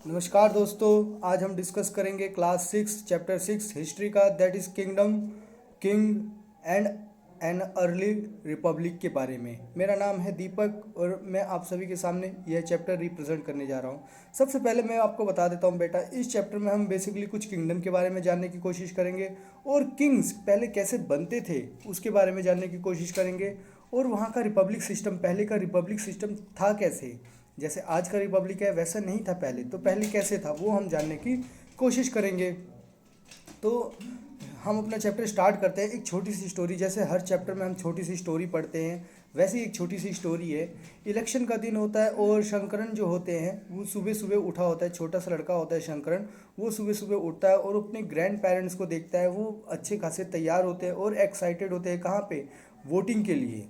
नमस्कार दोस्तों। आज हम डिस्कस करेंगे क्लास 6 चैप्टर 6 हिस्ट्री का, that is kingdom, king and an early Republic के बारे में। मेरा नाम है दीपक और मैं आप सभी के सामने यह चैप्टर रिप्रेजेंट करने जा रहा हूँ। सबसे पहले मैं आपको बता देता हूँ बेटा, इस चैप्टर में हम बेसिकली कुछ किंगडम के बारे में जानने की कोशिश करेंगे और किंग्स पहले कैसे बनते थे उसके बारे में जानने की कोशिश करेंगे, और वहाँ का रिपब्लिक सिस्टम, पहले का रिपब्लिक सिस्टम था कैसे। जैसे आज का रिपब्लिक है वैसा नहीं था पहले, तो पहले कैसे था वो हम जानने की कोशिश करेंगे। तो हम अपना चैप्टर स्टार्ट करते हैं एक छोटी सी स्टोरी। जैसे हर चैप्टर में हम छोटी सी स्टोरी पढ़ते हैं, वैसे ही एक छोटी सी स्टोरी है। इलेक्शन का दिन होता है और शंकरन जो होते हैं वो सुबह सुबह उठा होता है, छोटा सा लड़का होता है शंकरन। वो सुबह सुबह उठता है और अपने ग्रैंड पेरेंट्स को देखता है, वो अच्छे खासे तैयार होते हैं और एक्साइटेड होते हैं कहाँ पे, वोटिंग के लिए।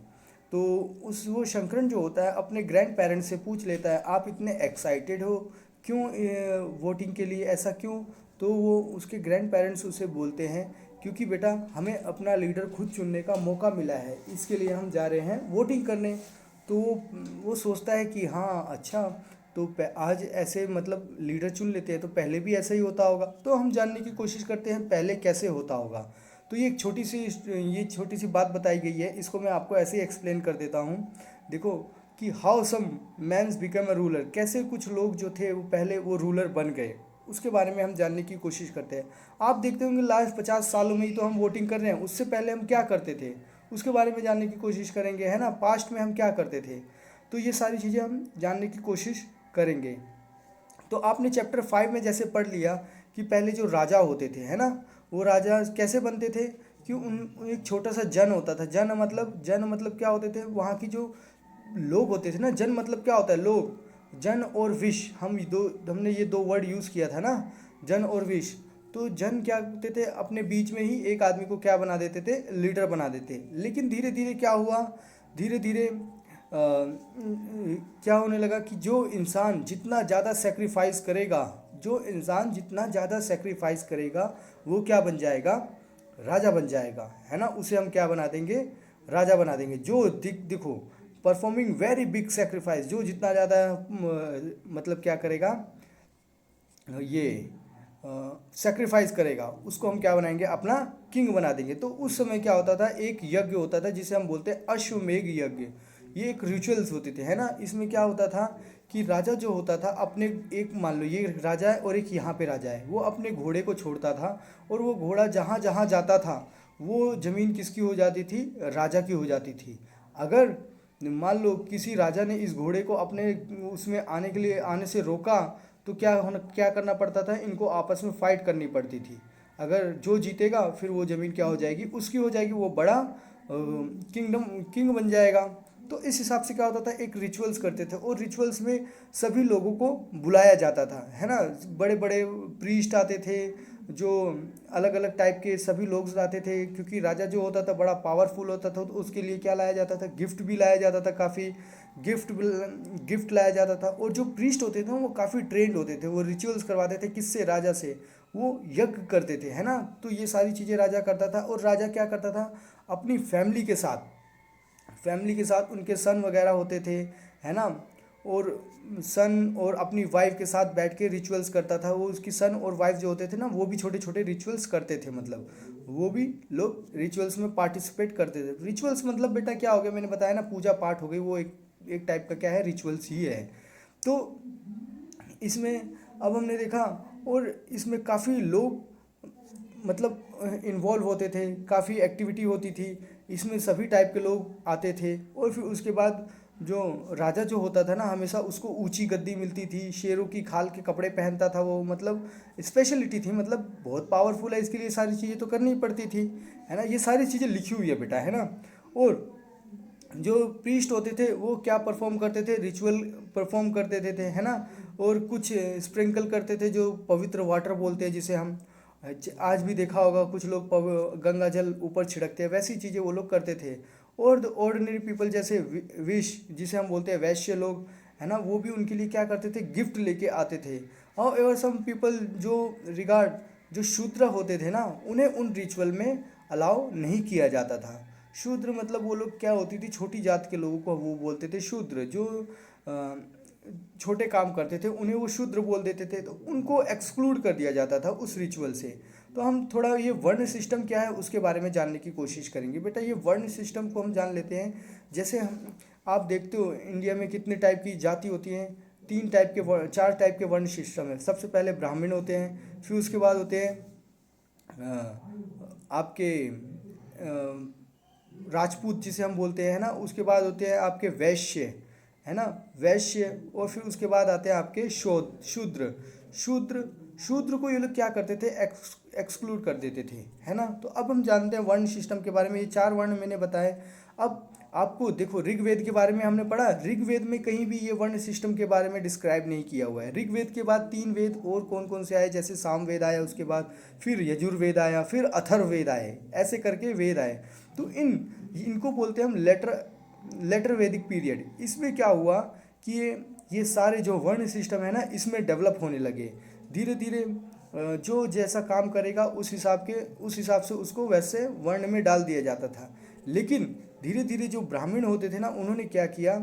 तो उस वो शंकरन जो होता है अपने ग्रैंड पेरेंट्स से पूछ लेता है, आप इतने एक्साइटेड हो क्यों वोटिंग के लिए, ऐसा क्यों। तो वो उसके ग्रैंड पेरेंट्स उसे बोलते हैं, क्योंकि बेटा हमें अपना लीडर खुद चुनने का मौका मिला है, इसके लिए हम जा रहे हैं वोटिंग करने। तो वो सोचता है कि हाँ अच्छा, तो आज ऐसे मतलब लीडर चुन लेते हैं तो पहले भी ऐसा ही होता होगा। तो हम जानने की कोशिश करते हैं पहले कैसे होता होगा। तो ये छोटी सी बात बताई गई है, इसको मैं आपको ऐसे ही एक्सप्लेन कर देता हूँ। देखो कि how some mans become a ruler, कैसे कुछ लोग जो थे वो पहले वो रूलर बन गए, उसके बारे में हम जानने की कोशिश करते हैं। आप देखते होंगे लास्ट 50 सालों में ही तो हम वोटिंग कर रहे हैं, उससे पहले हम क्या करते थे उसके बारे में जानने की कोशिश करेंगे, है ना, पास्ट में हम क्या करते थे। तो ये सारी चीज़ें हम जानने की कोशिश करेंगे। तो आपने चैप्टर 5 में जैसे पढ़ लिया कि पहले जो राजा होते थे, है ना, वो राजा कैसे बनते थे कि उन एक छोटा सा जन होता था। जन मतलब क्या होते थे, वहाँ की जो लोग होते थे ना। जन मतलब क्या होता है, लोग। जन और विश, हमने ये दो वर्ड यूज़ किया था ना, जन और विश। तो जन क्या करते थे, अपने बीच में ही एक आदमी को क्या बना देते थे, लीडर बना देते। लेकिन धीरे धीरे क्या हुआ, धीरे धीरे क्या होने लगा कि जो इंसान जितना ज़्यादा सेक्रीफाइस करेगा, जो इंसान जितना ज़्यादा सेक्रीफाइस करेगा वो क्या बन जाएगा, राजा बन जाएगा, है ना। उसे हम क्या बना देंगे, राजा बना देंगे। जो देखो, परफॉर्मिंग वेरी बिग सेक्रीफाइस, जो जितना ज़्यादा मतलब क्या करेगा, ये सेक्रीफाइस करेगा, उसको हम क्या बनाएंगे, अपना किंग बना देंगे। तो उस समय क्या होता था, एक यज्ञ होता था जिसे हम बोलते हैं अश्वमेघ यज्ञ। ये एक रिचुअल्स होते थे, है ना। इसमें क्या होता था कि राजा जो होता था अपने, एक मान लो ये राजा है और एक यहाँ पे राजा है, वो अपने घोड़े को छोड़ता था और वो घोड़ा जहाँ जहाँ जाता था वो ज़मीन किसकी हो जाती थी, राजा की हो जाती थी। अगर मान लो किसी राजा ने इस घोड़े को अपने उसमें आने के लिए, आने से रोका, तो क्या करना पड़ता था, इनको आपस में फाइट करनी पड़ती थी। अगर जो जीतेगा फिर वो ज़मीन क्या हो जाएगी, उसकी हो जाएगी, वो बड़ा किंग बन जाएगा। तो इस हिसाब से क्या होता था, एक रिचुअल्स करते थे और रिचुअल्स में सभी लोगों को बुलाया जाता था, है ना। बड़े बड़े प्रीस्ट आते थे, जो अलग अलग टाइप के सभी लोग आते थे, क्योंकि राजा जो होता था बड़ा पावरफुल होता था, तो उसके लिए क्या लाया जाता था, गिफ्ट भी लाया जाता था, काफ़ी गिफ्ट गिफ्ट लाया जाता था। और जो प्रीस्ट होते थे वो काफ़ी ट्रेंड होते थे, वो रिचुअल्स करवाते थे, किससे, राजा से। वो यज्ञ करते थे, है ना। तो ये सारी चीज़ें राजा करता था। और राजा क्या करता था, अपनी फैमिली के साथ उनके सन वगैरह होते थे, है ना। और सन और अपनी वाइफ के साथ बैठ के रिचुअल्स करता था। वो उसकी सन और वाइफ जो होते थे ना, वो भी छोटे छोटे रिचुअल्स करते थे, मतलब वो भी लोग रिचुअल्स में पार्टिसिपेट करते थे। रिचुअल्स मतलब बेटा क्या हो गया, मैंने बताया ना, पूजा पाठ हो गई, वो एक एक टाइप का क्या है, रिचुअल्स ही है। तो इसमें अब हमने देखा, और इसमें काफ़ी लोग मतलब इन्वॉल्व होते थे, काफ़ी एक्टिविटी होती थी, इसमें सभी टाइप के लोग आते थे। और फिर उसके बाद जो राजा जो होता था ना, हमेशा उसको ऊंची गद्दी मिलती थी, शेरों की खाल के कपड़े पहनता था वो, मतलब स्पेशलिटी थी, मतलब बहुत पावरफुल है, इसके लिए सारी चीज़ें तो करनी पड़ती थी, है ना। ये सारी चीज़ें लिखी हुई है बेटा, है ना। और जो प्रीस्ट होते थे वो क्या परफॉर्म करते थे, रिचुअल परफॉर्म करते थे, है ना। और कुछ स्प्रिंकल करते थे, जो पवित्र वाटर बोलते हैं जिसे हम, आज भी देखा होगा कुछ लोग गंगा जल ऊपर छिड़कते हैं, वैसी चीज़ें वो लोग करते थे। और द ऑर्डिनरी पीपल जैसे विश जिसे हम बोलते हैं वैश्य लोग, है ना, वो भी उनके लिए क्या करते थे, गिफ्ट लेके आते थे। और एवर सम पीपल जो रिगार्ड, जो शूद्र होते थे ना, उन्हें उन रिचुअल में अलाउ नहीं किया जाता था। शूद्र मतलब वो लोग क्या होती थी, छोटी जात के लोगों को वो बोलते थे शूद्र। जो छोटे काम करते थे उन्हें वो शूद्र बोल देते थे, तो उनको एक्सक्लूड कर दिया जाता था उस रिचुअल से। तो हम थोड़ा ये वर्ण सिस्टम क्या है उसके बारे में जानने की कोशिश करेंगे। बेटा ये वर्ण सिस्टम को हम जान लेते हैं। जैसे हम आप देखते हो इंडिया में कितने टाइप की जाति होती हैं, तीन टाइप के चार टाइप के वर्ण सिस्टम है। सबसे पहले ब्राह्मण होते हैं, फिर उसके बाद होते हैं आपके राजपूत जिसे हम बोलते हैं ना, उसके बाद होते हैं आपके वैश्य, है ना, वैश्य, और फिर उसके बाद आते हैं आपके शूद्र। शूद्र शूद्र को ये लोग क्या करते थे, एक्सक्लूड कर देते थे, है ना। तो अब हम जानते हैं वर्ण सिस्टम के बारे में। ये चार वर्ण मैंने बताए। अब आपको देखो ऋग्वेद के बारे में हमने पढ़ा, ऋग्वेद में कहीं भी ये वर्ण सिस्टम के बारे में डिस्क्राइब नहीं किया हुआ है। ऋग्वेद के बाद तीन वेद और कौन कौन से आए, जैसे सामवेद आया, उसके बाद फिर यजुर्वेद आया, फिर अथर्ववेद आए, ऐसे करके वेद आए। तो इनको बोलते हैं हम लेटर वैदिक पीरियड। इसमें क्या हुआ कि ये सारे जो वर्ण सिस्टम है ना, इसमें डेवलप होने लगे धीरे धीरे। जो जैसा काम करेगा उस हिसाब से उसको वैसे वर्ण में डाल दिया जाता था। लेकिन धीरे धीरे जो ब्राह्मण होते थे ना, उन्होंने क्या किया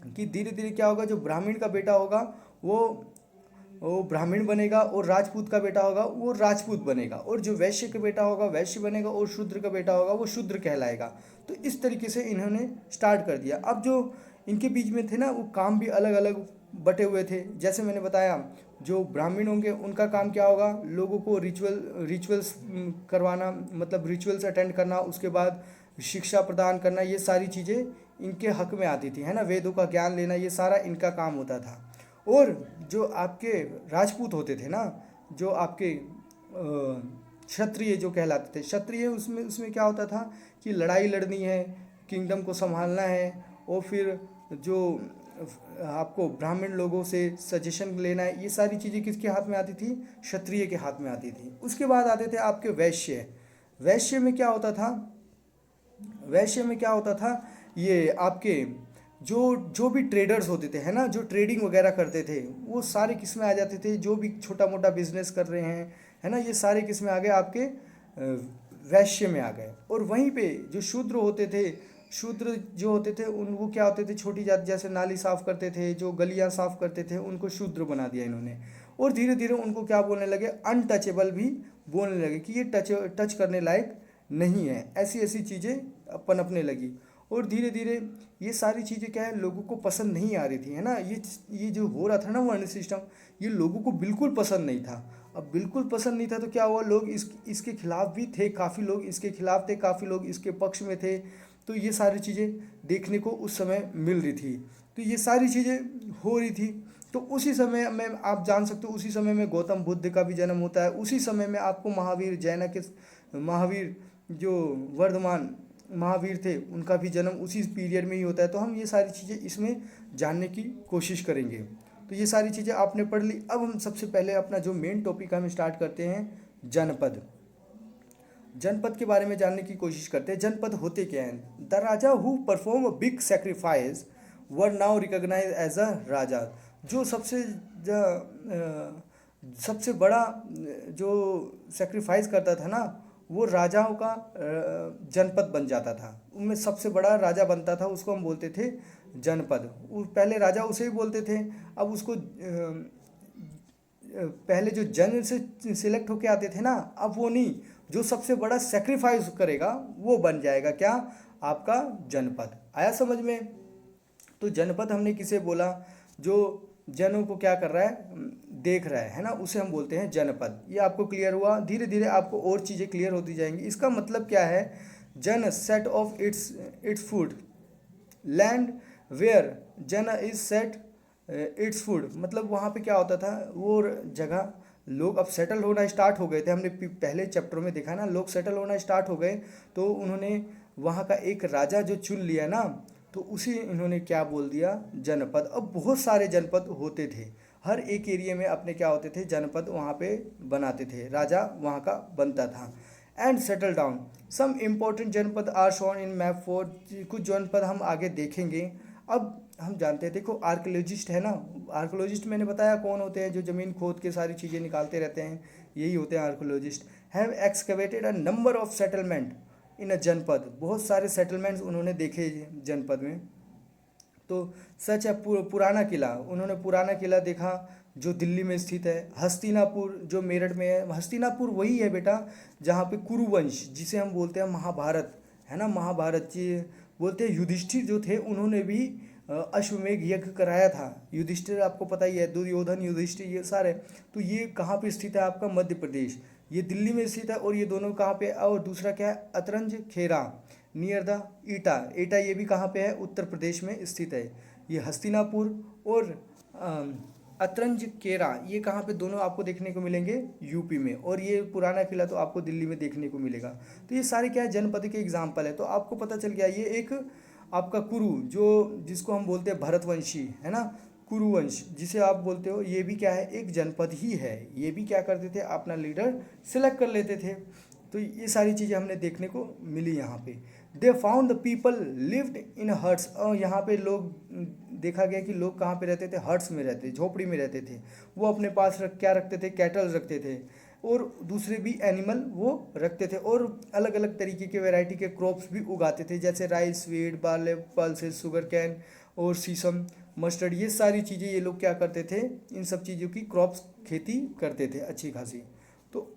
कि धीरे धीरे क्या होगा, जो ब्राह्मण का बेटा होगा वो ब्राह्मण बनेगा, और राजपूत का बेटा होगा वो राजपूत बनेगा, और जो वैश्य का बेटा होगा वैश्य बनेगा, और शूद्र का बेटा होगा वो शूद्र कहलाएगा। तो इस तरीके से इन्होंने स्टार्ट कर दिया। अब जो इनके बीच में थे ना, वो काम भी अलग अलग बटे हुए थे। जैसे मैंने बताया, जो ब्राह्मण होंगे उनका काम क्या होगा, लोगों को रिचुअल्स करवाना, मतलब रिचुअल्स अटेंड करना, उसके बाद शिक्षा प्रदान करना, ये सारी चीज़ें इनके हक में आती थी, है ना। वेदों का ज्ञान लेना, ये सारा इनका काम होता था। और जो आपके राजपूत होते थे ना, जो आपके क्षत्रिय जो कहलाते थे, क्षत्रिय उसमें उसमें क्या होता था कि लड़ाई लड़नी है, किंगडम को संभालना है, और फिर जो आपको ब्राह्मण लोगों से सजेशन लेना है, ये सारी चीज़ें किसके हाथ में आती थी, क्षत्रिय के हाथ में आती थी। उसके बाद आते थे आपके वैश्य। वैश्य में क्या होता था, वैश्य में क्या होता था, ये आपके जो जो भी ट्रेडर्स होते थे, है ना, जो ट्रेडिंग वगैरह करते थे, वो सारे किस में आ जाते थे, जो भी छोटा मोटा बिजनेस कर रहे हैं, है ना, ये सारे किस में आ गए, आपके वैश्य में आ गए। और वहीं पे जो शूद्र होते थे, शूद्र जो होते थे उन वो क्या होते थे, छोटी जाति, जैसे नाली साफ करते थे, जो गलियां साफ करते थे, उनको शूद्र बना दिया इन्होंने। और धीरे धीरे उनको क्या बोलने लगे, अनटचेबल भी बोलने लगे, कि ये टच करने लायक नहीं है, ऐसी ऐसी चीज़ें पनपने लगी। और धीरे धीरे ये सारी चीज़ें क्या है, लोगों को पसंद नहीं आ रही थी, है ना। ये जो हो रहा था ना वर्ण सिस्टम, ये लोगों को बिल्कुल पसंद नहीं था। अब बिल्कुल पसंद नहीं था तो क्या हुआ, लोग इसके खिलाफ भी थे, काफ़ी लोग इसके खिलाफ थे, काफ़ी लोग इसके पक्ष में थे। तो ये सारी चीज़ें देखने को उस समय मिल रही थी। तो ये सारी चीज़ें हो रही थी। तो उसी समय में आप जान सकते हो, उसी समय में गौतम बुद्ध का भी जन्म होता है। उसी समय में आपको महावीर, जैन के महावीर जो वर्धमान महावीर थे, उनका भी जन्म उसी पीरियड में ही होता है। तो हम ये सारी चीज़ें इसमें जानने की कोशिश करेंगे। तो ये सारी चीज़ें आपने पढ़ ली। अब हम सबसे पहले अपना जो मेन टॉपिक हम स्टार्ट करते हैं, जनपद। जनपद के बारे में जानने की कोशिश करते हैं। जनपद होते क्या हैं। The raja who perform a big sacrifice were now recognise as a raja. जो सबसे बड़ा जो सेक्रीफाइस करता था ना, वो राजाओं का जनपद बन जाता था। उनमें सबसे बड़ा राजा बनता था, उसको हम बोलते थे जनपद। पहले राजा उसे ही बोलते थे। अब उसको पहले जो जन से सिलेक्ट होके आते थे ना, अब वो नहीं, जो सबसे बड़ा सेक्रीफाइस करेगा वो बन जाएगा क्या, आपका जनपद। आया समझ में। तो जनपद हमने किसे बोला, जो जनों को क्या कर रहा है, देख रहा है ना, उसे हम बोलते हैं जनपद। ये आपको क्लियर हुआ। धीरे धीरे आपको और चीज़ें क्लियर होती जाएंगी। इसका मतलब क्या है, jana set of its foot land where jana is set its foot. मतलब वहाँ पे क्या होता था, वो जगह लोग अब सेटल होना स्टार्ट हो गए थे। हमने पहले चैप्टर में देखा ना, लोग सेटल होना स्टार्ट हो गए, तो उन्होंने वहाँ का एक राजा जो चुन लिया ना, तो उसी इन्होंने क्या बोल दिया, जनपद। अब बहुत सारे जनपद होते थे, हर एक एरिया में अपने क्या होते थे, जनपद वहाँ पे बनाते थे, राजा वहाँ का बनता था। And settle down some important janapada are shown in map for. कुछ जनपद हम आगे देखेंगे। अब हम जानते हैं, देखो आर्कोलॉजिस्ट है ना, आर्कोलॉजिस्ट मैंने बताया कौन होते हैं, जो ज़मीन खोद के सारी चीज़ें निकालते रहते हैं, यही होते हैं archaeologist. Have excavated a number of settlement in a janapada. बहुत सारे सेटलमेंट्स उन्होंने देखे जनपद में। तो सच है पुराना किला, उन्होंने पुराना किला देखा जो दिल्ली में स्थित है। हस्तिनापुर जो मेरठ में है, हस्तिनापुर वही है बेटा जहाँ पे कुरुवंश जिसे हम बोलते हैं महाभारत, है ना, महाभारत जी बोलते हैं। युधिष्ठिर जो थे उन्होंने भी अश्वमेध यज्ञ कराया था। युधिष्ठिर आपको पता ही है, दुर्योधन युधिष्ठिर ये सारे, तो ये कहाँ पे स्थित है आपका, मध्य प्रदेश, ये दिल्ली में स्थित है। और ये दोनों कहाँ पे, और दूसरा क्या है, अतरंज खेरा नियर द ईटा, ईटा ये भी कहाँ पे है, उत्तर प्रदेश में स्थित है। ये हस्तिनापुर और अतरंज केरा ये कहाँ पे, दोनों आपको देखने को मिलेंगे यूपी में। और ये पुराना किला तो आपको दिल्ली में देखने को मिलेगा। तो ये सारे क्या है, जनपद के एग्जाम्पल है। तो आपको पता चल गया ये एक आपका कुरु जो जिसको हम बोलते हैं भरतवंशी, है ना, कुरुवंश जिसे आप बोलते हो, ये भी क्या है, एक जनपद ही है। ये भी क्या करते थे, अपना लीडर सिलेक्ट कर लेते थे। तो ये सारी चीज़ें हमने देखने को मिली यहाँ पे। They found the people lived in huts, और यहाँ पे लोग देखा गया कि लोग कहाँ पे रहते थे, हट्स में रहते, झोपड़ी में रहते थे। वो अपने पास क्या रखते थे, कैटल रखते थे, और दूसरे भी एनिमल वो रखते थे। और अलग अलग तरीके के वैरायटी के क्रॉप्स भी उगाते थे, जैसे rice, wheat, barley, pulses, sugar cane और सीसम, मस्टर्ड, ये सारी चीज़ें ये लोग क्या करते थे, इन सब चीज़ों की क्रॉप्स खेती करते थे अच्छी खासी। तो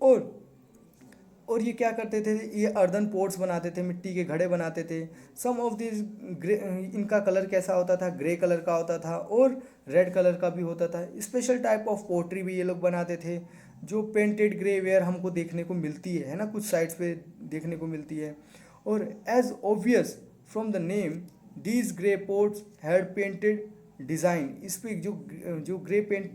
और ये क्या करते थे, ये अर्दन पोट्स बनाते थे, मिट्टी के घड़े बनाते थे। सम ऑफ दिस ग्रे, इनका कलर कैसा होता था, ग्रे कलर का होता था और रेड कलर का भी होता था। स्पेशल टाइप ऑफ पोट्री भी ये लोग बनाते थे, जो पेंटेड ग्रे वेयर हमको देखने को मिलती है ना, कुछ साइड्स पे देखने को मिलती है। और as obvious from the name, these grey pots had painted design, इस पे जो जो ग्रे पेंट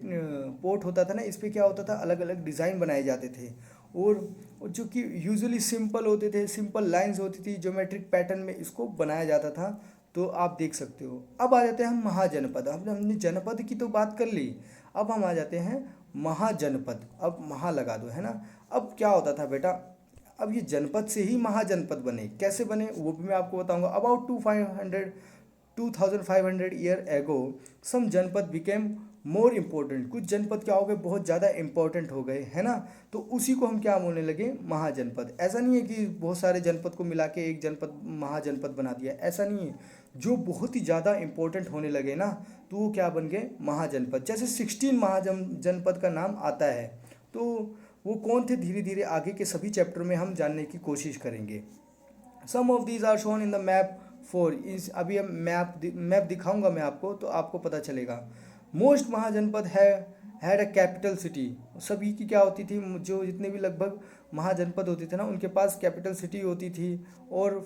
पोट होता था ना, इस पे क्या होता था, अलग अलग डिज़ाइन बनाए जाते थे। और जो कि यूजुअली सिंपल होते थे, सिंपल लाइंस होती थी, ज्योमेट्रिक पैटर्न में इसको बनाया जाता था। तो आप देख सकते हो। अब आ जाते हैं हम महाजनपद। हमने जनपद की तो बात कर ली, अब हम आ जाते हैं महाजनपद। अब महा लगा दो, है ना। अब क्या होता था बेटा, अब ये जनपद से ही महाजनपद बने, कैसे बने वो भी मैं आपको बताऊंगा। अबाउट 2500 ईयर एगो सम जनपद बिकेम मोर इम्पोर्टेंट, कुछ जनपद क्या हो गए, बहुत ज़्यादा इंपॉर्टेंट हो गए, है ना। तो उसी को हम क्या बोलने लगे, महाजनपद। ऐसा नहीं है कि बहुत सारे जनपद को मिला के एक जनपद महाजनपद बना दिया, ऐसा नहीं है। जो बहुत ही ज़्यादा इंपॉर्टेंट होने लगे ना, तो वो क्या बन गए, महाजनपद। जैसे 16 महाजनपद का नाम आता है, तो वो कौन थे, धीरे धीरे आगे के सभी चैप्टर में हम जानने की कोशिश करेंगे। Some of these are shown in the map for, इस अभी हम मैप दिखाऊंगा मैं आपको, तो आपको पता चलेगा। मोस्ट महाजनपद है हैड अ कैपिटल सिटी, सभी की क्या होती थी, जो जितने भी लगभग महाजनपद होते थे ना, उनके पास कैपिटल सिटी होती थी। और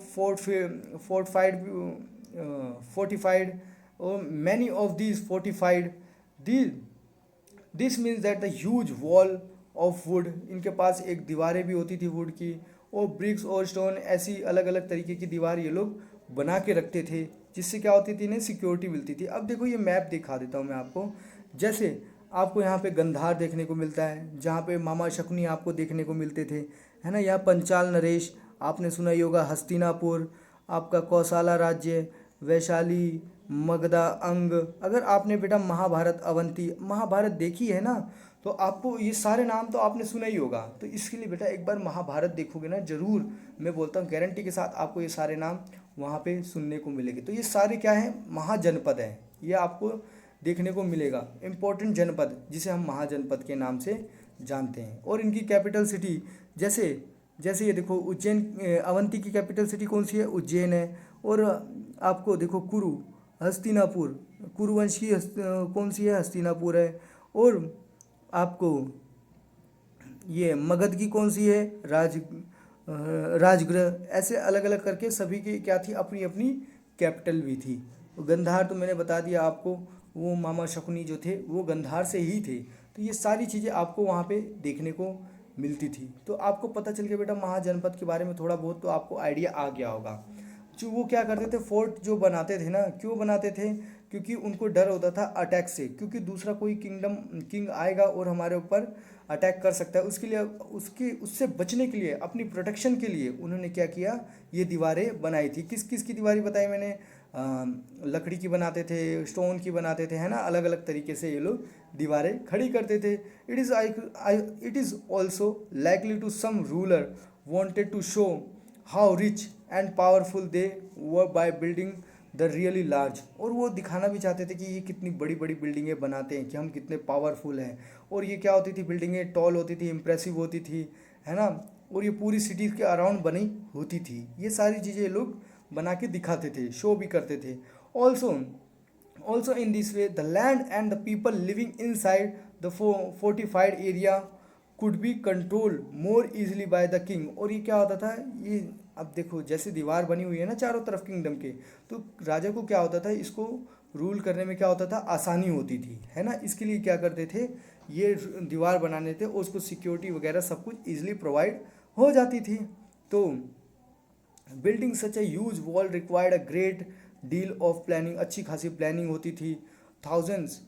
फोर्टिफाइड, और many of these fortified, this means that the huge wall of would, इनके पास एक दीवारें भी होती थी वुड की, और ब्रिक्स और स्टोन, ऐसी अलग अलग तरीके की दीवार ये लोग बना के रखते थे, जिससे क्या होती थी, इन्हें सिक्योरिटी मिलती थी। अब देखो ये मैप दिखा देता हूँ मैं आपको। जैसे आपको यहाँ पे गंधार देखने को मिलता है, जहाँ पे मामा शकुनी आपको देखने को मिलते थे, है ना। यहाँ पंचाल नरेश आपने सुना ही होगा, हस्तिनापुर आपका कौसाला राज्य, वैशाली, मगधा, अंग। अगर आपने बेटा महाभारत, अवंती, महाभारत देखी है ना, तो आपको ये सारे नाम तो आपने सुना ही होगा। तो इसके लिए बेटा एक बार महाभारत देखोगे ना, जरूर मैं बोलता हूँ गारंटी के साथ आपको ये सारे नाम वहाँ पे सुनने को मिलेंगे। तो ये सारे क्या हैं, महाजनपद हैं, ये आपको देखने को मिलेगा। इम्पोर्टेंट जनपद जिसे हम महाजनपद के नाम से जानते हैं। और इनकी कैपिटल सिटी, जैसे जैसे ये देखो उज्जैन, अवंती की कैपिटल सिटी कौन सी है, उज्जैन है। और आपको देखो कुरु, हस्तिनापुर, कुरुवंश की कौन सी है, हस्तिनापुर है। और आपको ये मगध की कौन सी है, राजगृह। ऐसे अलग अलग करके सभी की क्या थी, अपनी अपनी कैपिटल भी थी। गंधार तो मैंने बता दिया आपको, वो मामा शकुनी जो थे वो गंधार से ही थे। तो ये सारी चीज़ें आपको वहाँ पे देखने को मिलती थी। तो आपको पता चल गया बेटा महाजनपद के बारे में थोड़ा बहुत, तो आपको आइडिया आ गया होगा। जो वो क्या करते थे, फोर्ट जो बनाते थे ना, क्यों बनाते थे, क्योंकि उनको डर होता था अटैक से, क्योंकि दूसरा कोई किंग आएगा और हमारे ऊपर अटैक कर सकता है। उसके लिए, उससे बचने के लिए, अपनी प्रोटेक्शन के लिए उन्होंने क्या किया, ये दीवारें बनाई थी। किस किस की दीवारें बताई मैंने, लकड़ी की बनाते थे, स्टोन की बनाते थे, है ना। अलग अलग तरीके से ये लोग दीवारें खड़ी करते थे। It is also likely to some ruler wanted to show how rich and powerful they were by building the really large, और वो दिखाना भी चाहते थे कि ये कितनी बड़ी बड़ी बिल्डिंगें बनाते हैं, कि हम कितने पावरफुल हैं। और ये क्या होती थी, बिल्डिंगें टॉल होती थी, इम्प्रेसिव होती थी, है ना, और ये पूरी सिटी के अराउंड बनी होती थी। ये सारी चीज़ें ये लोग बना के दिखाते थे, शो भी करते थे। Also Also, in this way, the land and the people living inside the fortified area could be controlled more easily by the king। और ये क्या होता था, ये अब देखो जैसे दीवार बनी हुई है ना चारों तरफ किंगडम के, तो राजा को क्या होता था, इसको रूल करने में क्या होता था, आसानी होती थी, है ना। इसके लिए क्या करते थे, ये दीवार बनाने थे, उसको सिक्योरिटी वगैरह सब कुछ ईजिली प्रोवाइड हो जाती थी। तो building such a huge wall required a great deal of planning, अच्छी खासी प्लानिंग होती थी। Thousands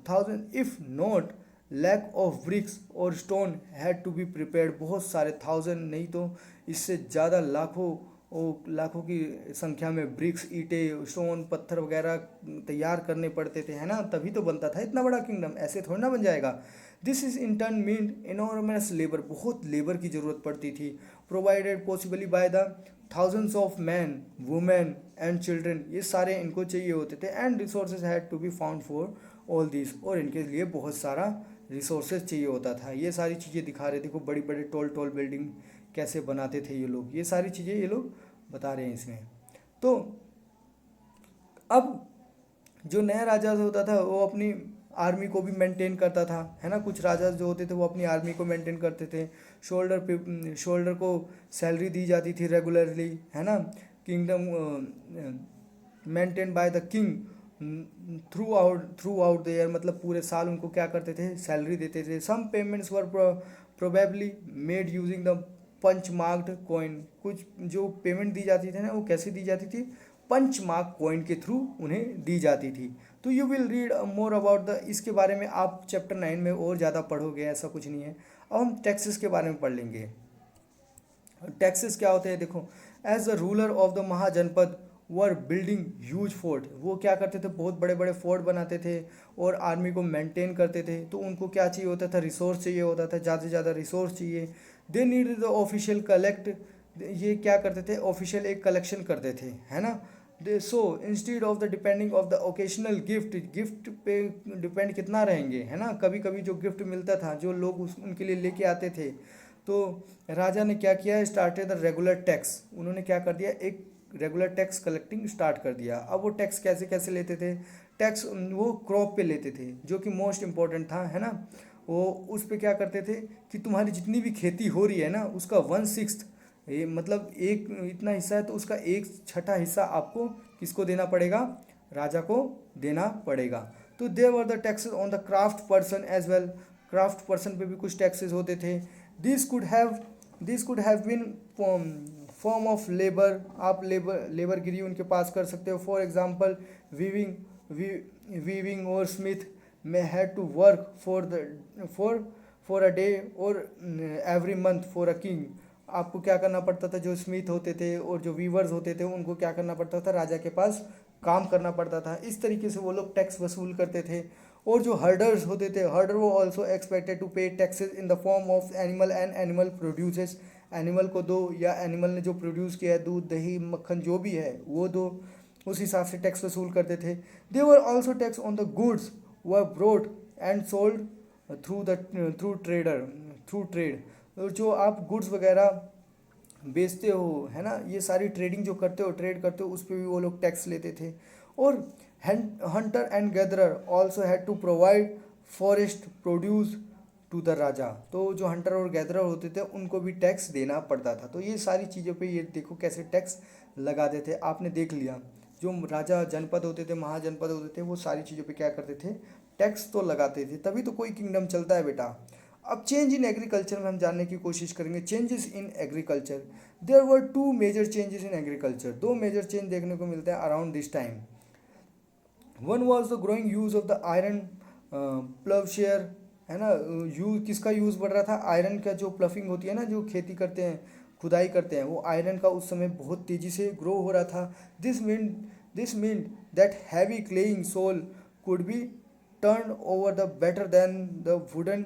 thousand if not lakh of bricks और stone had to be prepared, बहुत सारे, थाउजेंड नहीं तो इससे ज़्यादा लाखों और लाखों की संख्या में ब्रिक्स, ईंटें, स्टोन, पत्थर वगैरह तैयार करने पड़ते थे, है ना, तभी तो बनता था इतना बड़ा किंगडम, ऐसे थोड़ी ना बन जाएगा। This is in turn meant enormous labour, बहुत लेबर की ज़रूरत पड़ती थी। Provided possibly by the thousands of man, women and children, ये सारे इनको चाहिए होते थे। And resources had to be found for all this, और इनके लिए बहुत सारा रिसोर्सेज चाहिए होता था। ये सारी चीज़ें दिखा रहे थे, देखो बड़ी बड़ी टॉल टॉल बिल्डिंग कैसे बनाते थे ये लोग, ये सारी चीज़ें ये लोग बता रहे हैं इसमें। तो अब जो नया राजा होता था वो अपनी आर्मी को भी मेंटेन करता था, है ना। कुछ राजा जो होते थे वो अपनी आर्मी को मेंटेन करते थे। शोल्डर को सैलरी दी जाती थी रेगुलरली, है ना। Kingdom maintain by the king through out the year, मतलब पूरे साल उनको क्या करते थे, सैलरी देते थे। Some payments were probably made using the punch marked coin, कुछ जो पेमेंट दी जाती थी ना वो कैसे दी जाती थी, पंच मार्क कॉइन के थ्रू उन्हें दी जाती थी। तो you will read more about the, इसके बारे में आप चैप्टर 9 में और ज़्यादा पढ़ोगे, ऐसा कुछ नहीं है। अब हम टैक्सेस के बारे में पढ़ लेंगे। टैक्सेस क्या होते हैं, देखो, as the ruler of the mahajanapada were building huge fort, वो क्या करते थे, बहुत बड़े बड़े फोर्ट बनाते थे और आर्मी को मेंटेन करते थे। तो उनको क्या चाहिए होता था, रिसोर्स चाहिए होता था, ज़्यादा से ज़्यादा रिसोर्स चाहिए। They need the official collect, ये क्या करते थे, ऑफिशियल एक कलेक्शन करते थे, है ना। So instead of the depending of the occasional gift, gift पे डिपेंड कितना रहेंगे, है ना। कभी कभी जो गिफ्ट मिलता था, जो लोग उनके लिए लेके आते थे, तो राजा ने क्या किया, स्टार्टेड द रेगुलर टैक्स, उन्होंने क्या कर दिया, एक रेगुलर टैक्स कलेक्टिंग स्टार्ट कर दिया। अब वो टैक्स कैसे कैसे लेते थे, टैक्स वो क्रॉप पे लेते थे, जो कि मोस्ट इम्पॉर्टेंट था, है ना। वो उस पे क्या करते थे कि तुम्हारी जितनी भी खेती हो रही है ना, उसका 1/6, ये मतलब एक इतना हिस्सा है तो उसका 1/6 हिस्सा आपको किसको देना पड़ेगा, राजा को देना पड़ेगा। तो there were the taxes on the craft person as well, craft person पे भी कुछ टैक्सेस होते थे। This could have been form of labour, आप लेबरगिरी उनके पास कर सकते हो। फॉर एग्जांपल वीविंग और smith may had to work for a day or every month for a king, आपको क्या करना पड़ता था, जो स्मिथ होते थे और जो वीवर्स होते थे उनको क्या करना पड़ता था, राजा के पास काम करना पड़ता था। इस तरीके से वो लोग टैक्स वसूल करते थे। और जो हर्डर्स होते थे, हर्डर वो ऑल्सो एक्सपेक्टेड टू पे taxes in the form of animal and animal produces, animal को दो या एनिमल ने जो प्रोड्यूस किया है, दूध दही मक्खन जो भी है वो दो, उस हिसाब से टैक्स वसूल करते थे। They were also tax on the goods were brought and sold through trade, और जो आप गुड्स वगैरह बेचते हो, है ना, ये सारी ट्रेडिंग जो करते हो, ट्रेड करते हो, उस पर भी वो लोग टैक्स लेते थे। और hunter and gatherer also had to provide forest produce to the raja, तो जो हंटर और गैदरर होते थे उनको भी टैक्स देना पड़ता था। तो ये सारी चीज़ों पे ये देखो कैसे टैक्स लगाते थे, आपने देख लिया। जो राजा जनपद होते थे, महाजनपद होते थे, वो सारी चीज़ों पे क्या करते थे, टैक्स तो लगाते थे, तभी तो कोई किंगडम चलता है बेटा। अब चेंज इन एग्रीकल्चर में हम जानने की कोशिश करेंगे। Changes in agriculture, there were 2 major changes in agriculture, 2 major change देखने को मिलते हैं around this time. One was the growing use of the iron ploughshare, है ना, यूज किसका यूज़ बढ़ रहा था, आयरन का, जो प्लफिंग होती है ना, जो खेती करते हैं, खुदाई करते हैं, वो आयरन का उस समय बहुत तेज़ी से ग्रो हो रहा था। This mean that heavy clayey soil could be turn over the better than the wooden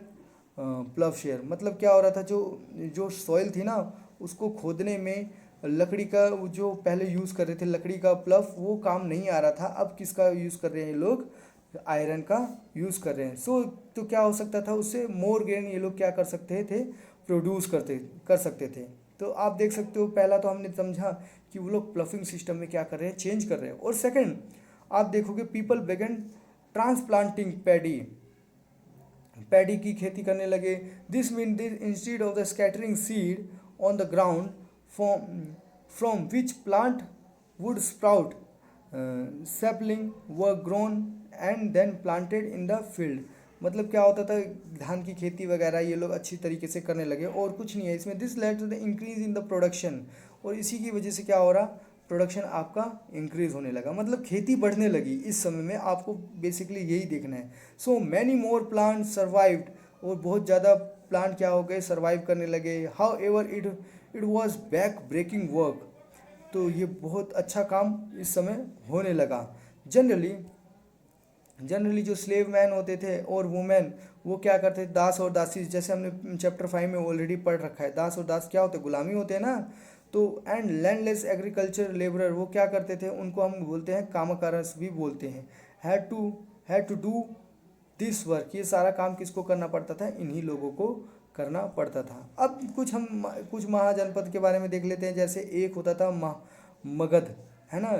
ploughshare, मतलब क्या हो रहा था, जो जो सॉइल थी ना, उसको खोदने में लकड़ी का वो जो पहले यूज़ कर रहे थे लकड़ी का प्लफ, वो काम नहीं आ रहा था। अब किसका यूज़ कर रहे हैं ये लोग? आयरन का यूज़ कर रहे हैं। सो तो क्या हो सकता था उससे? मोर गेन ये लोग क्या कर सकते थे? प्रोड्यूस कर सकते थे। तो आप देख सकते हो, पहला तो हमने समझा कि वो लोग प्लफिंग सिस्टम में क्या कर रहे हैं? चेंज कर रहे हैं। और सेकंड, आप देखोगे पीपल बिगन ट्रांसप्लांटिंग पैडी की खेती करने लगे। This mean this instead of the scattering seed on the ground from which plant would sprout, sapling were grown and then planted in the field. मतलब क्या होता था? धान की खेती वगैरह ये लोग अच्छी तरीके से करने लगे, और कुछ नहीं है इसमें। This led to the increase in the production, और इसी की वजह से क्या हो रहा? प्रोडक्शन आपका इंक्रीज होने लगा, मतलब खेती बढ़ने लगी इस समय में। आपको बेसिकली यही देखना है। So many more plant survived, और बहुत ज़्यादा प्लांट क्या हो गए? सर्वाइव करने लगे। However it was back breaking work, तो ये बहुत अच्छा काम इस समय होने लगा। जनरली जो स्लेव मैन होते थे और वुमेन, वो क्या करते थे? दास और दासी, जैसे हमने चैप्टर 5 में ऑलरेडी पढ़ रखा है। दास और दास क्या होते? गुलामी होते हैं ना। तो एंड लैंडलेस एग्रीकल्चर लेबरर, वो क्या करते थे? उनको हम बोलते हैं कामकारस भी बोलते हैं। Had to do this work, ये सारा काम किसको करना पड़ता था? इन्हीं लोगों को करना पड़ता था। अब कुछ महाजनपद के बारे में देख लेते हैं। जैसे एक होता था मगध, है ना।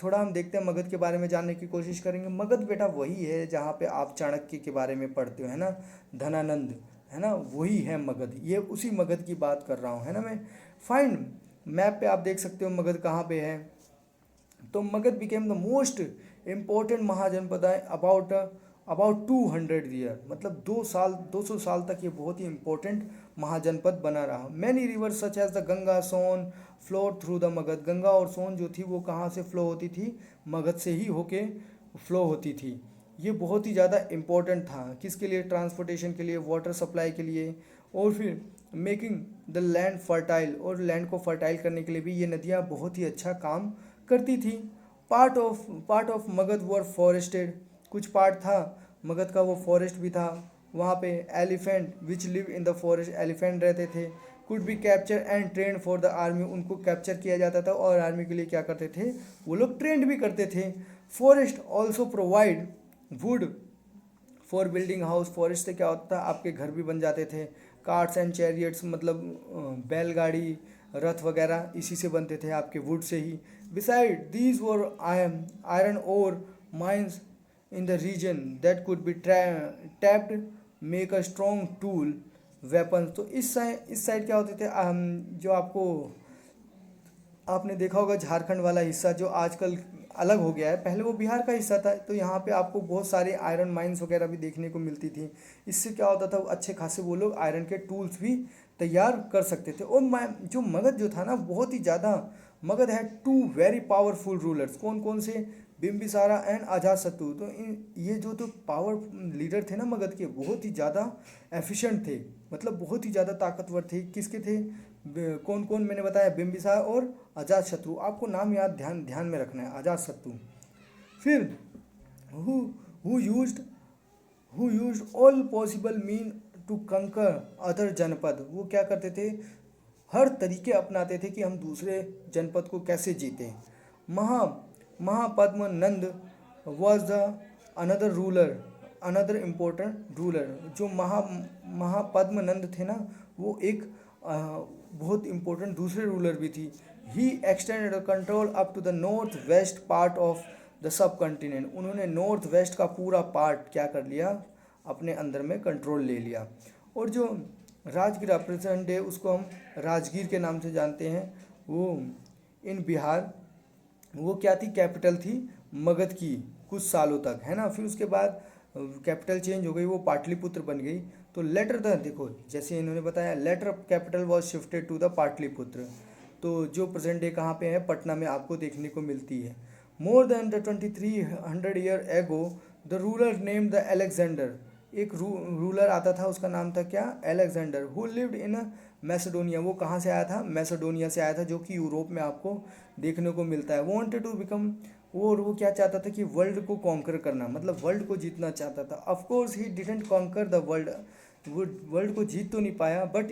थोड़ा हम देखते हैं मगध के बारे में जानने की कोशिश करेंगे। मगध बेटा वही है जहाँ पे आप चाणक्य के बारे में पढ़ते हो, है ना, धनानंद, है ना, वही है मगध। ये उसी मगध की बात कर रहा हूँ, है ना मैं। फाइन, मैप पे आप देख सकते हो मगध कहाँ पे है। तो Magadha became the most important mahajanapada about 200 year, मतलब 200 साल तक ये बहुत ही इम्पोर्टेंट महाजनपद बना रहा। Many rivers such as the Ganga Son flow through the Magadha, Ganga और सोन जो थी वो कहाँ से फ्लो होती थी? मगध से ही होके फ्लो होती थी। ये बहुत ही ज़्यादा इम्पोर्टेंट था किसके लिए? ट्रांसपोर्टेशन के लिए, वाटर सप्लाई के लिए, और फिर मेकिंग द लैंड फर्टाइल, और लैंड को फर्टाइल करने के लिए भी ये नदियाँ बहुत ही अच्छा काम करती थी। Part of Magadh were forested, कुछ पार्ट था मगध का वो फॉरेस्ट भी था। वहाँ पे elephant which live in the forest, elephant रहते थे। Could be capture and trend for the army, उनको कैप्चर किया जाता था और आर्मी के लिए क्या करते थे? वो लोग ट्रेंड भी करते थे। Forest also provide would for building house, forest से क्या होता था? आपके घर भी बन जाते थे। कार्ट्स एंड चैरियट्स, मतलब बैलगाड़ी, रथ वगैरह इसी से बनते थे, आपके वुड से ही। Besides these were iron ore mines in the region that could be tapped make a strong tool weapon. तो इस साइड क्या होते थे? जो आपने देखा होगा झारखंड वाला हिस्सा जो आजकल अलग हो गया है, पहले वो बिहार का हिस्सा था। तो यहाँ पे आपको बहुत सारे आयरन माइंस वगैरह भी देखने को मिलती थी। इससे क्या होता था? अच्छे खासे वो लोग आयरन के टूल्स भी तैयार कर सकते थे। और जो मगध जो था ना, बहुत ही ज़्यादा, मगध है 2 वेरी पावरफुल रूलर्स। कौन कौन से? बिम्बिसारा एंड अजातशत्रु। तो ये जो तो पावर लीडर थे ना मगध के, बहुत ही ज़्यादा एफिशिएंट थे, मतलब बहुत ही ज़्यादा ताकतवर थे। किसके थे? कौन कौन मैंने बताया? बिम्बिसार और अजातशत्रु। आपको नाम याद ध्यान में रखना है, अजातशत्रु। फिर who who used all possible mean to conquer other janapada, वो क्या करते थे? हर तरीके अपनाते थे कि हम दूसरे जनपद को कैसे जीतें। Maha Mahapadma Nanda was the another important ruler. जो महापद्म नंद थे ना, वो एक बहुत इम्पोर्टेंट दूसरे रूलर भी थी। He extended control up to the north west part of the subcontinent, उन्होंने नॉर्थ वेस्ट का पूरा पार्ट क्या कर लिया? अपने अंदर में कंट्रोल ले लिया। और जो राजगिर प्रेजेंट डे उसको हम राजगीर के नाम से जानते हैं, वो इन बिहार, वो क्या थी? कैपिटल थी मगध की कुछ सालों तक, है ना। फिर उसके बाद कैपिटल चेंज हो गई, वो पाटलिपुत्र बन गई। तो लेटर द देखो, जैसे इन्होंने बताया, later capital was shifted to the Pataliputra. तो जो प्रेजेंट डे कहाँ पे है? पटना में आपको देखने को मिलती है। More than the 2300 year ago the ruler name the Alexander, एक रूलर आता था, उसका नाम था क्या? Alexander. Who lived in Macedonia, वो कहाँ से आया था? मैसेडोनिया से आया था, जो कि यूरोप में आपको देखने को मिलता है। वांटेड टू बिकम, वो क्या चाहता था? कि वर्ल्ड को कॉन्कर करना, मतलब वर्ल्ड को जीतना चाहता था। Of course he didn't conquer the world, वो वर्ल्ड को जीत तो नहीं पाया, but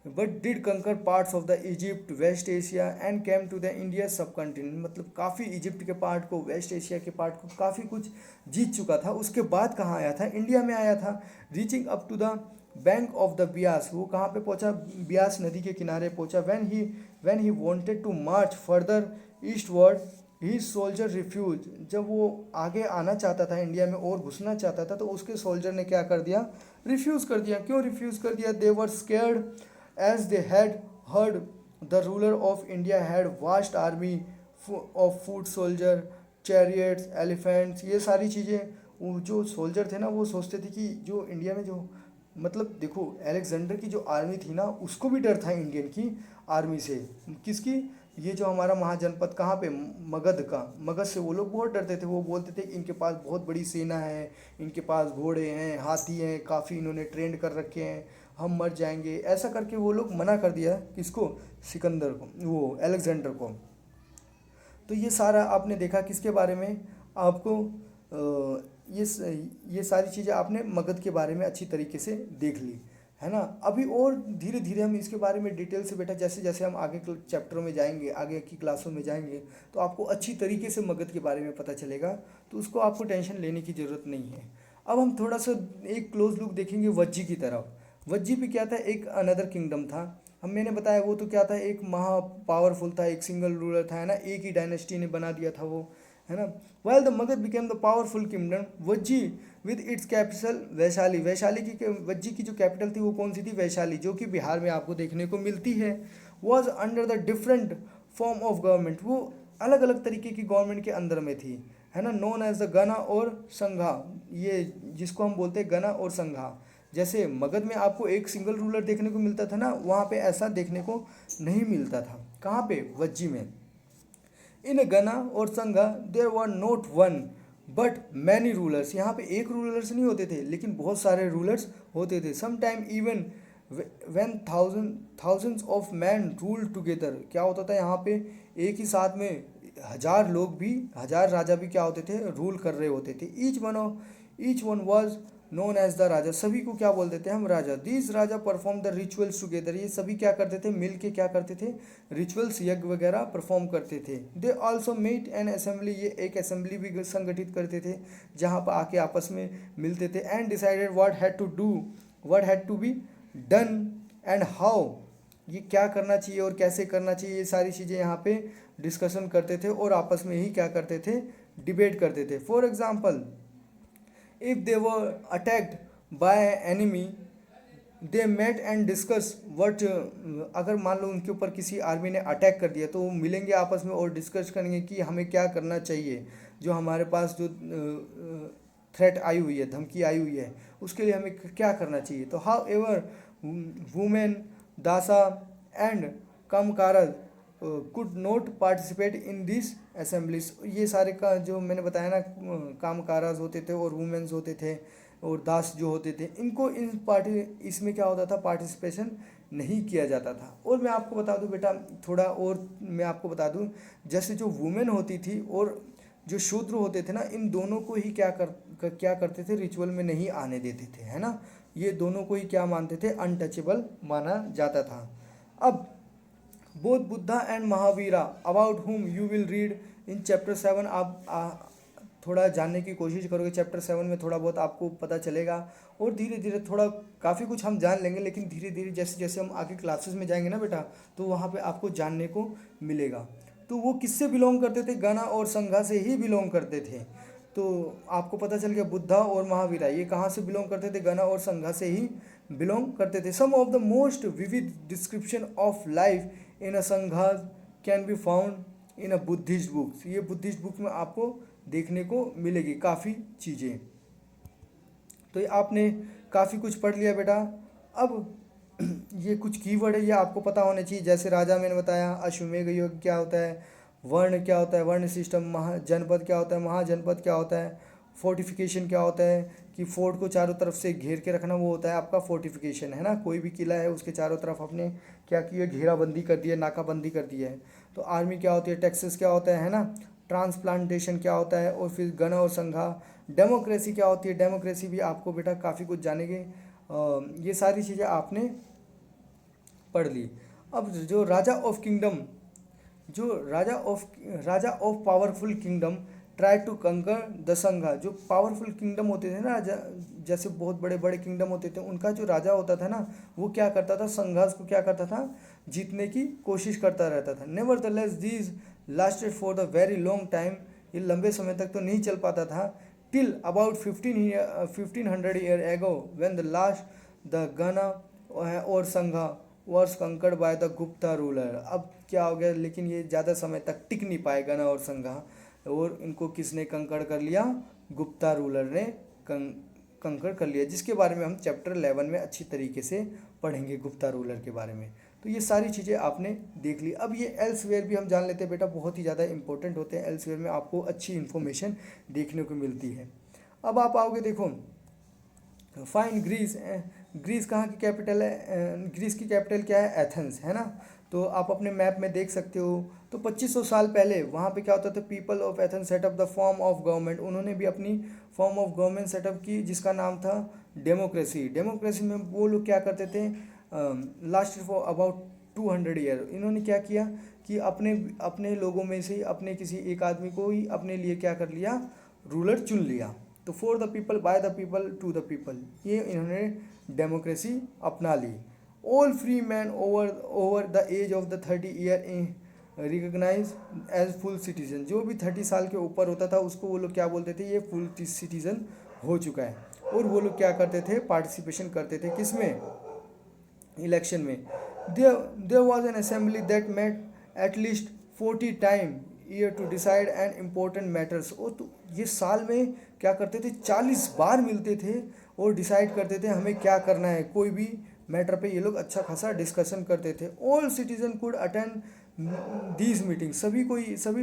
but did conquer parts of the Egypt West Asia and came to the India subcontinent, मतलब काफ़ी इजिप्ट के पार्ट को, वेस्ट एशिया के पार्ट को काफ़ी कुछ जीत चुका था। उसके बाद कहाँ आया था? इंडिया में आया था। Reaching up to the bank of the Beas, वो कहाँ पे पहुंचा? बियास नदी के किनारे पहुंचा। When he wanted to march further eastward he soldier refuse, जब वो आगे आना चाहता था, इंडिया में और घुसना चाहता था, तो उसके सोल्जर ने क्या कर दिया? रिफ्यूज़ कर दिया। क्यों रिफ्यूज़ कर दिया? They were scared as they had heard the ruler of India had vast army of foot soldier, chariots, elephants, ये सारी चीज़ें। वो जो सोल्जर थे ना, वो सोचते थे कि जो इंडिया में जो, मतलब देखो, अलेक्जेंडर की जो आर्मी थी ना, उसको भी डर था इंडियन की आर्मी से। किसकी? ये जो हमारा महाजनपद कहाँ पे, मगध का, मगध से वो लोग बहुत डरते थे। वो बोलते थे इनके पास बहुत बड़ी सेना है, इनके पास घोड़े हैं, हाथी हैं, काफ़ी इन्होंने ट्रेंड कर रखे हैं, हम मर जाएंगे, ऐसा करके वो लोग मना कर दिया। किसको? सिकंदर को, वो अलेक्जेंडर को। तो ये सारा आपने देखा किसके बारे में? आपको ये सारी चीज़ें आपने मगध के बारे में अच्छी तरीके से देख ली, है ना। अभी और धीरे धीरे हम इसके बारे में डिटेल से, बेटा जैसे जैसे हम आगे चैप्टरों में जाएंगे, आगे की क्लासों में जाएंगे, तो आपको अच्छी तरीके से मगध के बारे में पता चलेगा। तो उसको आपको टेंशन लेने की ज़रूरत नहीं है। अब हम थोड़ा सा एक क्लोज लुक देखेंगे वज्जी की तरफ। वज्जी भी क्या था? एक अनदर किंगडम था। हम मैंने बताया वो तो क्या था, एक महा पावरफुल था, एक सिंगल रूलर था, है ना, एक ही डायनेस्टी ने बना दिया था वो, है ना। While the Magadh became the powerful kingdom Vajji with its capital Vaishali. Vaishali की वज्जी की जो कैपिटल थी वो कौन सी थी? वैशाली, जो कि बिहार में आपको देखने को मिलती है। Was under the different form of government, वो अलग अलग तरीके की गवर्नमेंट के अंदर में थी, है ना। नोन एज द गना और संघा, ये जिसको हम बोलते हैं गना और संघा। जैसे मगध में आपको एक सिंगल रूलर देखने को मिलता था ना, वहाँ पे ऐसा देखने को नहीं मिलता था। कहाँ पे? वज्जी में। इन गना और संघा there were not one but many rulers, यहाँ पे एक रूलर्स नहीं होते थे, लेकिन बहुत सारे रूलर्स होते थे। Some time even when thousands of man rule together, क्या होता था यहाँ पे? एक ही साथ में हजार लोग भी, हजार राजा भी क्या होते थे? रूल कर रहे होते थे। Each one was known as the raja, सभी को क्या बोलते थे हम? राजा। These raja perform the rituals together, ये सभी क्या करते थे? मिल के क्या करते थे? रिचुअल्स, यज्ञ वगैरह परफॉर्म करते थे। They also met an assembly, ये एक असेंबली भी संगठित करते थे, जहाँ पर आके आपस में मिलते थे। And decided what had to be done and how, ये क्या करना चाहिए और कैसे करना चाहिए, ये सारी चीज़ें यहाँ पे डिस्कशन करते थे और आपस में ही क्या करते थे? डिबेट करते थे। For example, if they were attacked by enemy they met and discuss what, अगर मान लो उनके ऊपर किसी आर्मी ने अटैक कर दिया, तो वो मिलेंगे आपस में और डिस्कस करेंगे कि हमें क्या करना चाहिए, जो हमारे पास जो थ्रेट आई हुई है, धमकी आई हुई है, उसके लिए हमें क्या करना चाहिए। तो however women, dasa and kammakaras could not participate in this assemblies, ये सारे का जो मैंने बताया ना, कामकाराज होते थे और वुमेन्स होते थे और दास जो होते थे, इनको इसमें क्या होता था? पार्टिसिपेशन नहीं किया जाता था। और मैं आपको बता दूं बेटा, थोड़ा और मैं आपको बता दूं, जैसे जो वुमेन होती थी और जो शूद्र होते थे ना, इन दोनों को ही क्या करते थे? रिचुअल में नहीं आने देते थे, है ना। ये दोनों को ही क्या मानते थे? अनटचेबल माना जाता था। अब both Buddha and Mahavira about whom you will read in chapter 7, आप थोड़ा जानने की कोशिश करोगे। चैप्टर 7 में थोड़ा बहुत आपको पता चलेगा और धीरे धीरे थोड़ा काफ़ी कुछ हम जान लेंगे, लेकिन धीरे धीरे जैसे जैसे हम आगे क्लासेस में जाएंगे ना बेटा, तो वहाँ पे आपको जानने को मिलेगा। तो वो किससे बिलोंग करते थे? गना और संघा से ही बिलोंग करते थे। तो आपको पता चल गया बुद्धा और महावीरा ये कहाँ से बिलोंग करते थे? गना और संघा से ही बिलोंग करते थे। Some of the most vivid description of life in a sangha can be found in a Buddhist books, ये बुद्धिस्ट बुक में आपको देखने को मिलेगी काफ़ी चीज़ें। तो ये आपने काफ़ी कुछ पढ़ लिया बेटा। अब ये कुछ कीवर्ड है, ये आपको पता होने चाहिए। जैसे राजा मैंने बताया, अश्वमेध योग क्या होता है, वर्ण क्या होता है, वर्ण सिस्टम, महाजनपद क्या होता है, महाजनपद क्या होता है, फोर्टिफिकेशन क्या होता है कि फोर्ट को चारों तरफ से घेर के रखना, वो होता है आपका फोर्टिफिकेशन, है ना। कोई भी किला है उसके चारों तरफ आपने क्या किया? घेराबंदी कर दिया, नाकाबंदी कर दिया है। तो आर्मी क्या होती है? टैक्सेस क्या होता है ना। ट्रांसप्लांटेशन क्या होता है, और फिर गण और संघा। डेमोक्रेसी क्या होती है? डेमोक्रेसी भी आपको बेटा काफ़ी कुछ जानेंगे। ये सारी चीज़ें आपने पढ़ ली। अब जो raja of powerful kingdom try to conquer the sangha. जो पावरफुल किंगडम होते थे ना, जैसे बहुत बड़े बड़े किंगडम होते थे, उनका जो राजा होता था ना, वो क्या करता था, संघर्ष को क्या करता था, जीतने की कोशिश करता रहता था। Never the less these lasted for the very long time. ये लंबे समय तक तो नहीं चल पाता था। Till about 1500 year ago when the last the गना और संघा Wars conquered by the Gupta ruler. अब क्या हो गया, लेकिन ये ज़्यादा समय तक टिक नहीं पाए गना और संघा, और इनको किसने कंकड़ कर लिया, गुप्ता रूलर ने कंकड़ कर लिया, जिसके बारे में हम चैप्टर 11 में अच्छी तरीके से पढ़ेंगे गुप्ता रूलर के बारे में। तो ये सारी चीज़ें आपने देख ली। अब ये एल्सवेयर भी हम जान लेते हैं बेटा, बहुत ही ज़्यादा इंपॉर्टेंट होते हैं। एल्सवेयर में आपको अच्छी इन्फॉर्मेशन देखने को मिलती है। अब आप आओगे, देखो फाइन ग्रीस। ग्रीस कहाँ की कैपिटल है, ग्रीस की कैपिटल क्या है, एथेंस है ना। तो आप अपने मैप में देख सकते हो। तो 2500 साल पहले वहाँ पे क्या होता था, people of Athens setup the form of government. उन्होंने भी अपनी फॉर्म ऑफ गवर्नमेंट सेटअप की, जिसका नाम था डेमोक्रेसी। डेमोक्रेसी में वो लोग क्या करते थे, लास्ट फॉर अबाउट 200 ईयर इन्होंने क्या किया कि अपने अपने लोगों में से अपने किसी एक आदमी को ही अपने लिए क्या कर लिया, रूलर चुन लिया। तो for the people by the people to the people, ये इन्होंने डेमोक्रेसी अपना ली। All free man over the age of the 30 year recognise as full citizen. जो भी 30 साल के ऊपर होता था उसको वो लोग क्या बोलते थे, ये फुल सिटीजन हो चुका है। और वो लोग क्या करते थे, पार्टिसिपेशन करते थे किसमें, इलेक्शन में। There was an assembly that met at least 40 time year to decide an important matters. और तो ये साल में क्या करते थे, 40 बार मिलते थे और डिसाइड करते थे हमें क्या करना है। कोई भी मैटर पे ये लोग अच्छा खासा डिस्कशन करते थे। All citizen could attend these meeting. सभी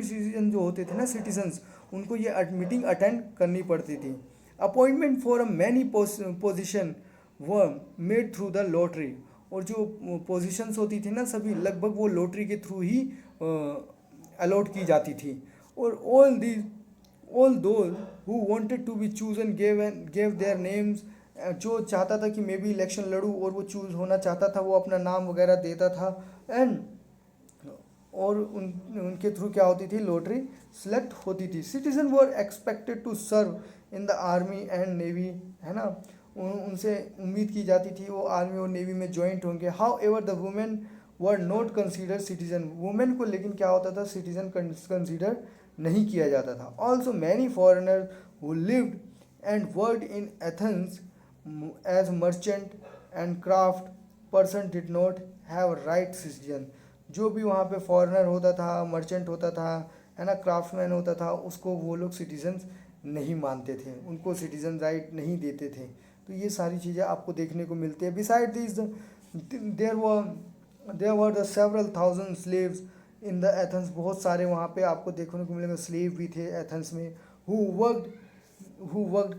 सिटीजन जो होते थे ना, सिटीजन्स, उनको ये मीटिंग अटेंड करनी पड़ती थी। Appointment for a many position were made through the lottery. और जो पोजीशंस होती थी ना, सभी लगभग वो लॉटरी के थ्रू ही अलॉट की जाती थी। और all those who wanted to be chosen gave their names. जो चाहता था कि मैं भी इलेक्शन लड़ूं और वो चूज होना चाहता था, वो अपना नाम वगैरह देता था। एंड और उनके थ्रू क्या होती थी, लॉटरी सिलेक्ट होती थी। Citizen were expected to serve in the army and navy, है ना। उनसे उम्मीद की जाती थी वो आर्मी और नेवी में ज्वाइंट होंगे। How ever the women were not consider citizen. Women को लेकिन क्या होता था, सिटीजन कंसिडर नहीं किया जाता था। Also many foreigner who lived and worked in Athens as merchant and craft person did not have right citizen. जो भी वहाँ पे फॉरेनर होता था, मर्चेंट होता था, है ना, क्राफ्टमैन होता था, उसको वो लोग सिटीजन्स नहीं मानते थे, उनको सिटीजन राइट नहीं देते थे। तो ये सारी चीज़ें आपको देखने को मिलती है। Besides this there were the several thousand slaves in the Athens. बहुत सारे वहाँ पे आपको देखने को मिलेंगे स्लेव भी थे एथेंस में। हु वर्कड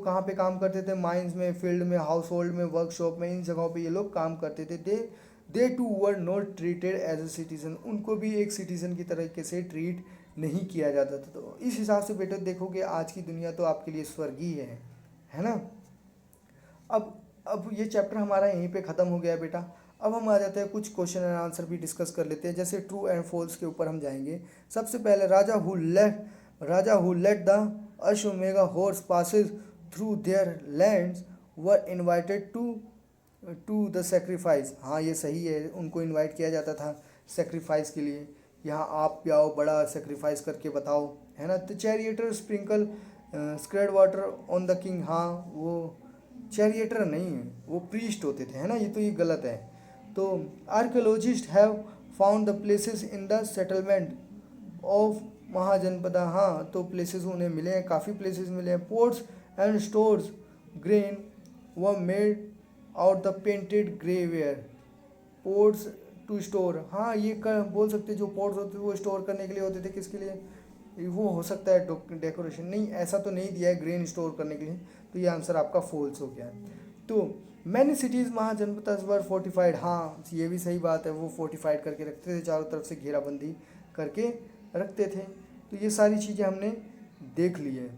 कहाँ पे काम करते थे, माइंस में, फील्ड में, हाउस होल्ड में, वर्कशॉप में, इन जगहों पे ये लोग काम करते थे। They too were not treated as a citizen. उनको भी एक सिटीजन की तरीके से ट्रीट नहीं किया जाता था। तो इस हिसाब से बेटा देखोगे आज की दुनिया तो आपके लिए स्वर्गीय है ना। अब ये चैप्टर हमारा यहीं पे ख़त्म हो गया बेटा। अब हम आ जाते हैं कुछ क्वेश्चन एंड आंसर भी डिस्कस कर लेते हैं। जैसे ट्रू एंड फॉल्स के ऊपर हम जाएंगे। सबसे पहले raja who let the ashvamedha horse passes through their lands were invited to the sacrifice. हाँ ये सही है, उनको इनवाइट किया जाता था सेक्रीफाइस के लिए। यहाँ आप भी आओ, बड़ा सेक्रीफाइस करके बताओ, है ना। तो charioteer sprinkle sacred water on the king. हाँ वो चैरिएटर नहीं है, वो प्रीस्ट होते थे, है ना। ये गलत है। तो archaeologist have found the places in the settlement of Mahajanapada. हाँ तो प्लेसेस उन्हें मिले हैं, काफ़ी प्लेसेस मिले हैं। Pots and stores grain were made out the painted greyware. Pots to store, हाँ ये बोल सकते, जो पोर्ट्स होते थे वो स्टोर करने के लिए होते थे। किसके लिए, वो हो सकता है डेकोरेशन, नहीं ऐसा तो नहीं दिया है ग्रेन स्टोर करने के लिए। तो ये आंसर आपका फॉल्स हो गया। तो मैनी सिटीज़ महाजनपद वर फोर्टिफाइड। हाँ ये भी सही बात है, वो फोर्टिफाइड करके रखते थे, चारों तरफ से घेराबंदी करके रखते थे। तो ये सारी चीज़ें हमने देख ली है।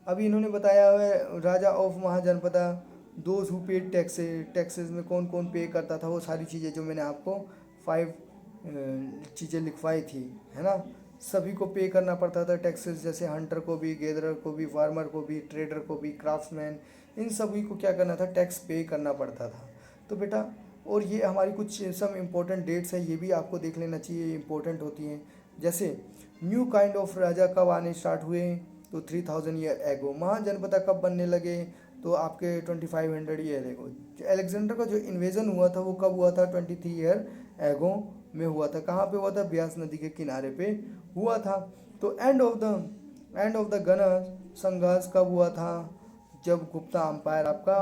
अभी इन्होंने बताया हुआ है raja of mahajanapada those who paid taxes में कौन कौन पे करता था, वो सारी चीज़ें जो मैंने आपको 5 चीज़ें लिखवाई थी, है ना। सभी को पे करना पड़ता था टैक्सेस, जैसे हंटर को भी, गैदरर को भी, फार्मर को भी, ट्रेडर को भी, क्राफ्ट्समैन, इन सभी को क्या करना था, टैक्स पे करना पड़ता था। तो बेटा, और ये हमारी कुछ सम इम्पोर्टेंट डेट्स हैं, ये भी आपको देख लेना चाहिए, इम्पोर्टेंट होती हैं। जैसे न्यू काइंड ऑफ राजा कब आने स्टार्ट हुए, तो 3000 ईयर एगो। महाजनपदा कब बनने लगे, तो आपके 2500 ईयर एगो। अलेक्जेंडर का जो इन्वेजन हुआ था वो कब हुआ था, 23 ईयर एगो में हुआ था। कहाँ पे हुआ था, ब्यास नदी के किनारे पे हुआ था। तो एंड ऑफ द गणर संघर्ष कब हुआ था, जब गुप्ता एम्पायर आपका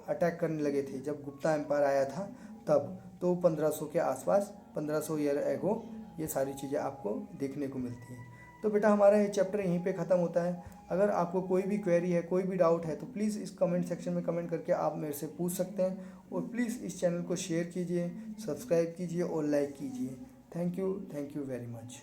अटैक करने लगे थे, जब गुप्ता एम्पायर आया था तब। तो 1500 के आसपास, 1500 ईयर एगो, ये सारी चीज़ें आपको देखने को मिलती हैं। तो बेटा, हमारा ये चैप्टर यहीं पे ख़त्म होता है। अगर आपको कोई भी क्वेरी है, कोई भी डाउट है, तो प्लीज़ इस कमेंट सेक्शन में कमेंट करके आप मेरे से पूछ सकते हैं। और प्लीज़ इस चैनल को शेयर कीजिए, सब्सक्राइब कीजिए और लाइक कीजिए। Thank you very much.